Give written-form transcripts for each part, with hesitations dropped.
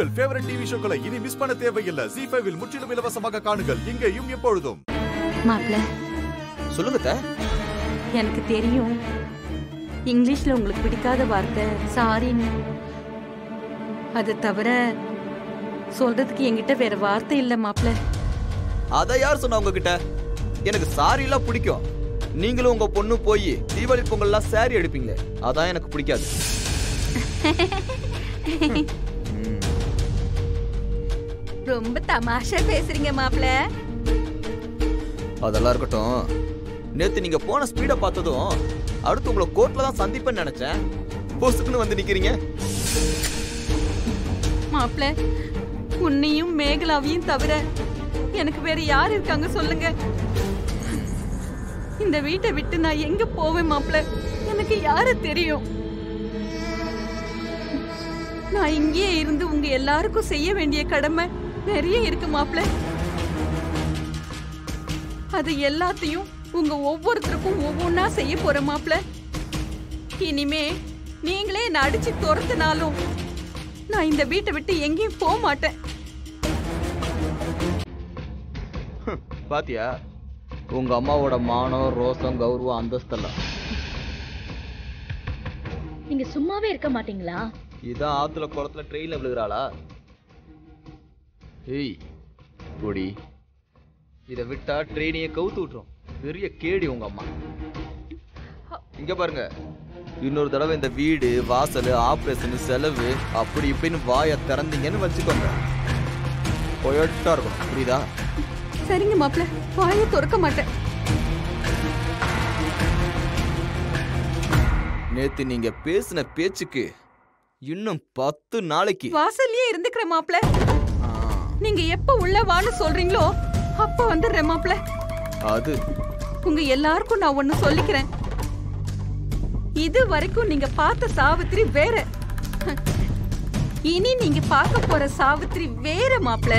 உங்கள் favourite TV ஷோக்களை இனி miss பண்ண தேவையில்லை. ZEE5 இல் முற்றிலும் இலவசமாக காணுங்கள். இங்கேயும் எப்பொழுதும். மாப்ள சொல்லுங்க. எனக்கு தெரியும் இங்கிலீஷ்ல உங்களுக்கு பிடிக்காத வார்த்தை சாரின்னு. அது தவிர சொல்றதுக்கு என்கிட்ட வேற வார்த்தை இல்ல மாப்ள. அத யார் சொன்னா உங்ககிட்ட? எனக்கு சாரி எல்லாம் பிடிக்கும். நீங்களும் உங்க பொண்ணு போய் தீபாவளி பொங்கல்லாம் சாரி எடுப்பீங்களே, அதான் எனக்கு பிடிக்காது. ரொம்ப தமாஷா பேசுறீங்க மாப்ள. அதெல்லாம் இருக்கட்டும். நேத்து நீங்க போன ஸ்பீட பார்த்ததும் அடுத்து உங்களை கோர்ட்ல தான் சந்திப்பேன்னு நினைச்சேன். போஸ்டுக்குன்னு வந்து நிக்கிறீங்க. மாப்ள, உன்னையும் மேகலாவையும் தவிர எனக்கு வேற யார் இருக்காங்க சொல்லுங்க? இந்த வீட்டை விட்டு நான் எங்க போவேன் மாப்ள? எனக்கு யாரு தெரியும்? நான் இங்கேயே இருந்து உங்க எல்லாருக்கும் செய்ய வேண்டிய கடமை நிறைய இருக்கு மாப்ள. அது எல்லாத்தையும் உங்க ஒவ்வொருத்தருக்கும் ஒவ்வொன்னா செய்ய போற மாப்ள. இனிமே நீங்களே என்ன அடிச்சு துரத்தினாலும் நான் இந்த வீட்டை விட்டு எங்கேயும் போக மாட்டேன். பாத்தியா உங்க அம்மாவோட மானம், ரோசம், கௌரவம், அந்தஸ்தெல்லாம். நீங்க சும்மாவே இருக்க மாட்டீங்களா? இதான் ஆத்துல குளத்துல ட்ரெயின்ல விழுகிறாளா? ஏய் பொடி, இதை விட்டா ட்ரெயினையே கவுத்து விட்டுரும். பெரிய கேடி உங்க அம்மா. இங்க பாருங்க, இன்னொரு தடவை இந்த வீடு வாசல் ஆபரேஷன் செலவு அப்படி இப்படின்னு வாயை திறந்தீங்கன்னு வச்சுக்கோங்க, போயிட்டா இருக்கணும். புரியுதா? சரிங்க மாப்ள, வாயை திறக்க மாட்டேன். நேத்து நீங்க பேசின பேச்சுக்கு இன்னும் 10 நாளைக்கு வாசல்லயே இருந்துக்கிற மாப்ள. நீங்க எப்ப உள்ள வான்னு சொல்றீங்களோ அப்ப வந்துடுறேன் மாப்ள. அது உங்க எல்லாருக்கும் நான் ஒண்ணு சொல்லிக்கிறேன். இது வரைக்கும் நீங்க பார்த்த சாவித்திரி வேற, இனி நீங்க பார்க்க போற சாவித்திரி வேற மாப்ள.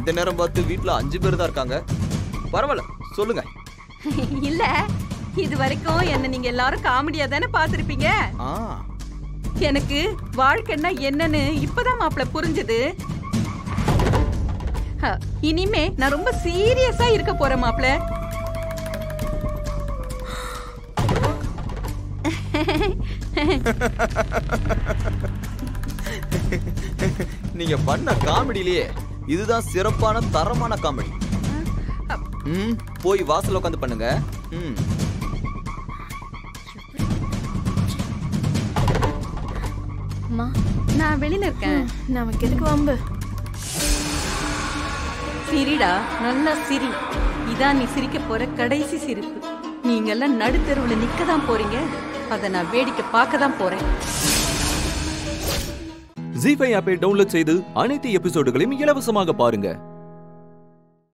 இந்த நேரம் பார்த்து வீட்டுல 5 பேர் தான் இருக்காங்க. பரவாயில்ல, சொல்லுங்க. இல்ல, இது வரைக்கும் என்ன நீங்க எல்லாரும் காமெடியா தானே பாத்திருப்பீங்க. எனக்கு வாழ்க்கைன்னா என்னன்னு இப்பதான் மாப்ள புரிஞ்சது. இனிமே நான் ரொம்ப சீரியஸா இருக்க போறேன் மாப்ள. நீங்க பண்ண காமெடியிலேயே இதுதான் சிறப்பான தரமான காமெடி. போய் வாசல் உட்காந்து பண்ணுங்க. நான் வெளியில இருக்கேன். நமக்கு எதுக்கு வம்பு? சிரிடா, நல்லா சிரி. இதான் நீ சிரிக்க போற கடைசி சிரிப்பு. நீங்க எல்லாம் நடுத்தெருவுல நிக்கதான் போறீங்க, அத நான் வேடிக்கை பார்க்க தான் போறேன். ZEE5 ஆப்பை டவுன்லோட் செய்து அனைத்து எபிசோடுகளையும் இலவசமாக பாருங்க.